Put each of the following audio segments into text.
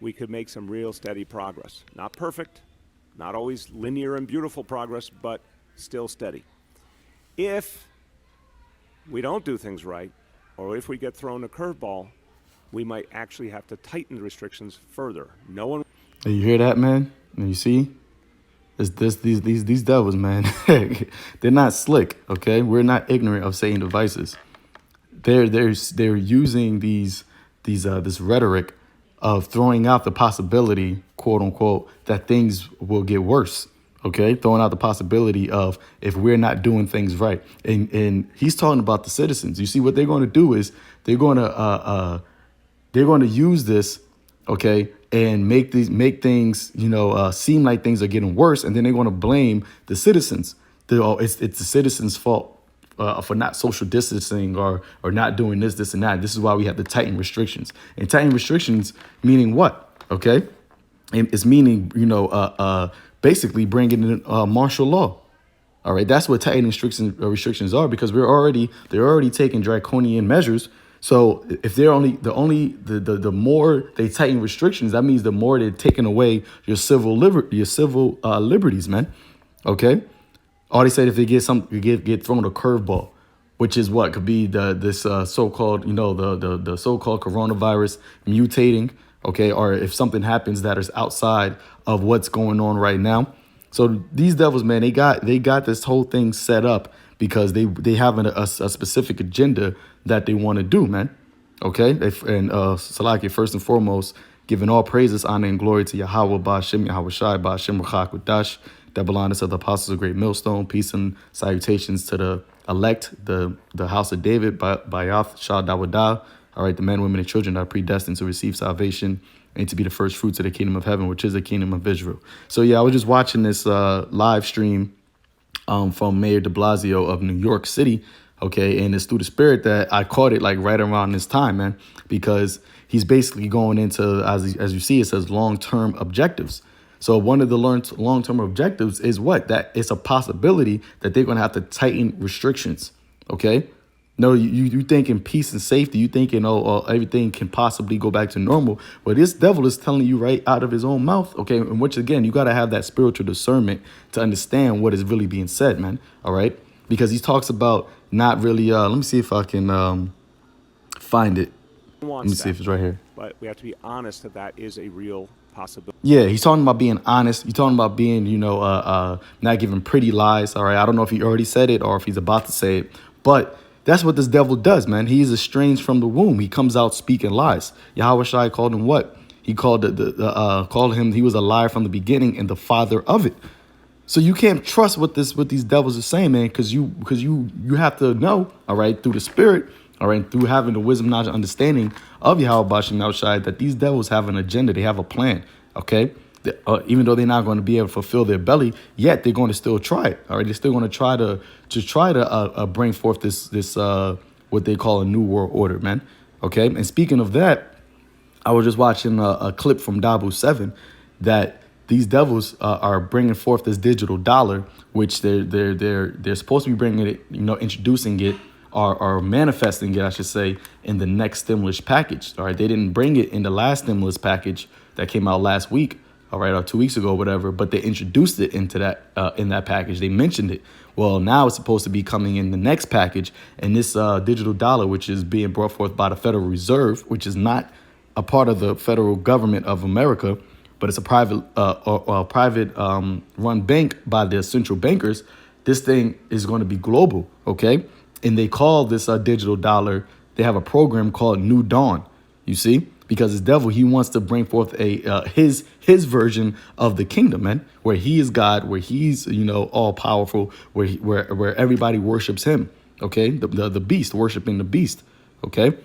we could make some real steady progress. Not perfect, not always linear and beautiful progress, but still steady. If we don't do things right, or if we get thrown a curveball, we might actually have to tighten the restrictions further. No one. You hear that, man? And you see, these devils, man. They're not slick. Okay, we're not ignorant of Satan devices. They're using this rhetoric of throwing out the possibility, quote unquote, that things will get worse. Okay, throwing out the possibility of if we're not doing things right, and he's talking about the citizens. You see, what they're going to do is they're going to use this, okay, and make things seem like things are getting worse, and then they're going to blame the citizens. It's the citizens' fault for not social distancing or not doing this and that. This is why we have to tighten restrictions. And tighten restrictions meaning what? Okay, it's meaning basically bringing in martial law. All right, that's what tightening restrictions are, because they're already taking draconian measures. So if they're the more they tighten restrictions, that means the more they're taking away your civil liberties, man. Okay, or they said if they get thrown a curveball, which is what could be this so-called the so-called coronavirus mutating. Okay, or if something happens that is outside of what's going on right now. So these devils, man, they got this whole thing set up because they have a specific agenda that they want to do, man. Okay, and Salaki, first and foremost, giving all praises, honor, and glory to Yahweh, Ba'Shem, Yahweh Shai, Ba'Shem, Rachak, Wadash, double honors of the apostles of Great Millstone, peace and salutations to the elect, the house of David, Bayath, Shah, Dawadah. All right, the men, women, and children are predestined to receive salvation and to be the first fruits of the kingdom of heaven, which is the kingdom of Israel. So, yeah, I was just watching this live stream from Mayor de Blasio of New York City. OK, and it's through the spirit that I caught it like right around this time, man, because he's basically going into, as you see, it says long-term objectives. So one of the long-term objectives is what? That it's a possibility that they're going to have to tighten restrictions. OK. No, you thinking peace and safety. You thinking, everything can possibly go back to normal. But this devil is telling you right out of his own mouth. OK, and which, again, you got to have that spiritual discernment to understand what is really being said, man. All right, because he talks about not really. Let me see if I can find it. Let me see if it's right here. But we have to be honest that is a real possibility. Yeah, he's talking about being honest. He's talking about being, not giving pretty lies. All right, I don't know if he already said it or if he's about to say it, but that's what this devil does, man. He is estranged from the womb. He comes out speaking lies. Yahweh Shai called him what? He called him. He was a liar from the beginning and the father of it. So you can't trust what these devils are saying, man, because you have to know, all right, through the spirit, all right, through having the wisdom, knowledge, and understanding of Yahweh Bashim Yahweh Shai, that these devils have an agenda. They have a plan, okay? Even though they're not going to be able to fulfill their belly, yet they're going to still try it. All right, they're still going to try to bring forth this what they call a new world order, man. Okay, and speaking of that, I was just watching a clip from Dabu 7 that these devils are bringing forth this digital dollar, which they're supposed to be bringing it, introducing it or manifesting it, I should say, in the next stimulus package. All right, they didn't bring it in the last stimulus package that came out last week. All right, or 2 weeks ago, or whatever, but they introduced it into that in that package. They mentioned it. Well, now it's supposed to be coming in the next package, and this digital dollar, which is being brought forth by the Federal Reserve, which is not a part of the federal government of America, but it's a private run bank by the central bankers. This thing is going to be global, okay? And they call this digital dollar. They have a program called New Dawn. You see. Because this devil, he wants to bring forth his version of the kingdom, man, where he is God, where he's all powerful, where everybody worships him. Okay, the beast, worshiping the beast. Okay,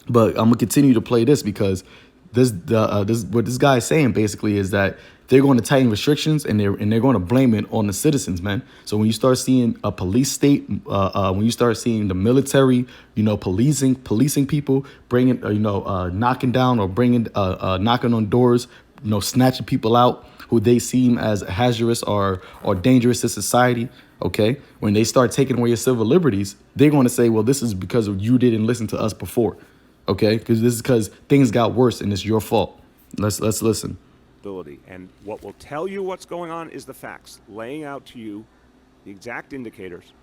but I'm gonna continue to play this because this what this guy is saying basically is that they're going to tighten restrictions and they're going to blame it on the citizens, man. So when you start seeing a police state, when you start seeing the military, policing people, bringing, knocking down or bringing, knocking on doors, snatching people out who they seem as hazardous or dangerous to society. OK, when they start taking away your civil liberties, they're going to say, well, this is because you didn't listen to us before. OK, because this is because things got worse and it's your fault. Let's listen. ability. And what will tell you what's going on is the facts, laying out to you the exact indicators.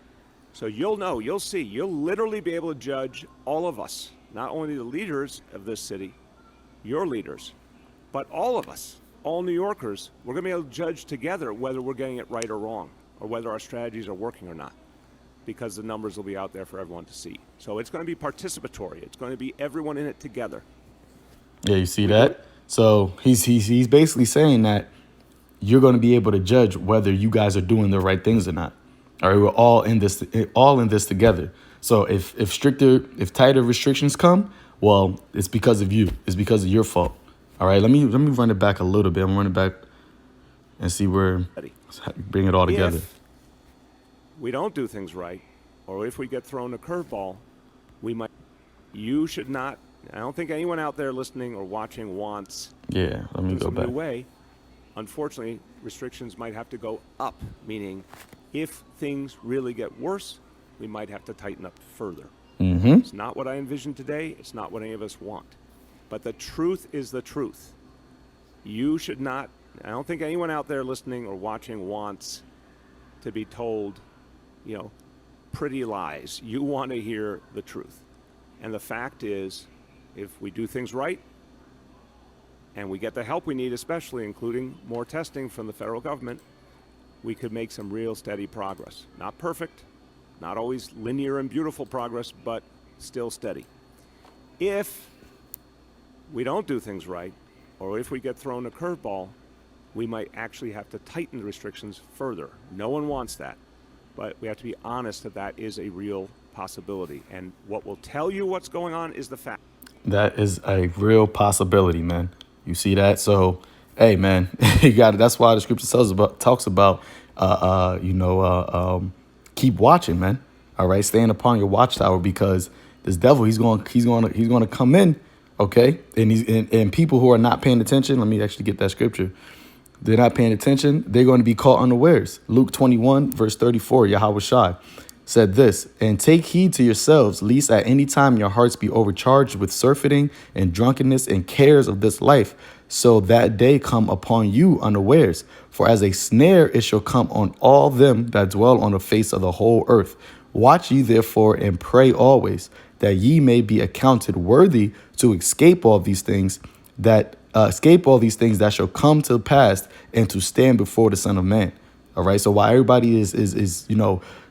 So you'll know, you'll see, you'll literally be able to judge all of us, not only the leaders of this city, your leaders, but all of us, all New Yorkers. We're going to be able to judge together whether we're getting it right or wrong, or whether our strategies are working or not, because the numbers will be out there for everyone to see. So it's going to be participatory. It's going to be everyone in it together. Yeah, you see that? So he's basically saying that you're going to be able to judge whether you guys are doing the right things or not. All right, we're all in this together. So if tighter restrictions come, well, it's because of you. It's because of your fault. All right, let me run it back a little bit. I'm running back and see where bring it all together. If we don't do things right, or if we get thrown a curveball, you should not. I don't think anyone out there listening or watching wants. Yeah, let me go back. New way. Unfortunately, restrictions might have to go up, meaning if things really get worse, we might have to tighten up further. Mm-hmm. It's not what I envision today. It's not what any of us want. But the truth is the truth. You should not. I don't think anyone out there listening or watching wants to be told, pretty lies. You want to hear the truth. And the fact is, if we do things right and we get the help we need, especially including more testing from the federal government, we could make some real steady progress. Not perfect, not always linear and beautiful progress, but still steady. If we don't do things right, or if we get thrown a curveball, we might actually have to tighten the restrictions further. No one wants that, but we have to be honest that is a real possibility. And what will tell you what's going on is the fact. That is a real possibility, man. You see that? So, hey, man, you got it. That's why the scripture talks about, keep watching, man. All right, stand upon your watchtower, because this devil, he's going to come in, okay? And people who are not paying attention. Let me actually get that scripture. They're not paying attention. They're going to be caught unawares. Luke 21, verse 34, Yahweh Shai said this, and take heed to yourselves, lest at any time your hearts be overcharged with surfeiting and drunkenness and cares of this life, so that day come upon you unawares. For as a snare it shall come on all them that dwell on the face of the whole earth. Watch ye therefore and pray always, that ye may be accounted worthy to escape all these things that shall come to pass, and to stand before the Son of Man. All right. So while everybody is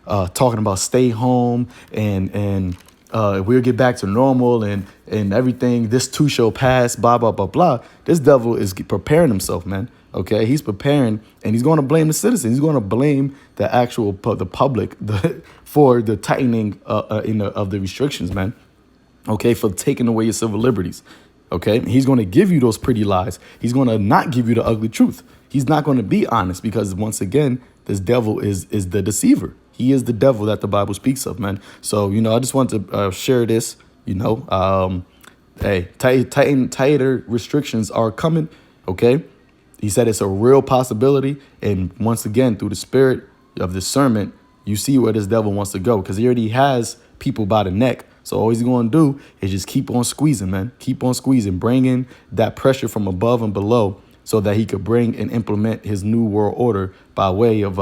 talking about stay home and we'll get back to normal and everything, this too shall pass, blah, blah, blah, blah. This devil is preparing himself, man. OK, he's preparing, and he's going to blame the citizens. He's going to blame the public for the tightening of the restrictions, man. OK, for taking away your civil liberties. OK, he's going to give you those pretty lies. He's going to not give you the ugly truth. He's not going to be honest, because once again, this devil is the deceiver. He is the devil that the Bible speaks of, man. So, I just want to share this, hey, tighter restrictions are coming. OK, he said it's a real possibility. And once again, through the spirit of discernment, you see where this devil wants to go, because he already has people by the neck. So all he's going to do is just keep on squeezing, man. Keep on squeezing, bringing that pressure from above and below, so that he could bring and implement his new world order by way of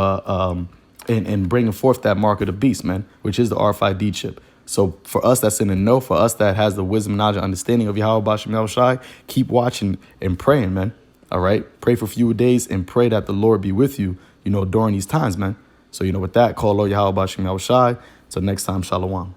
and bringing forth that mark of the beast, man, which is the RFID chip. So for us that's in the know, for us that has the wisdom, knowledge, and understanding of Yahweh Bashem Yahweh Shai, keep watching and praying, man. All right. Pray for fewer days and pray that the Lord be with you, during these times, man. So, with that, call Lord Yahweh Bashem Yahweh Shai. Till next time, Shalom.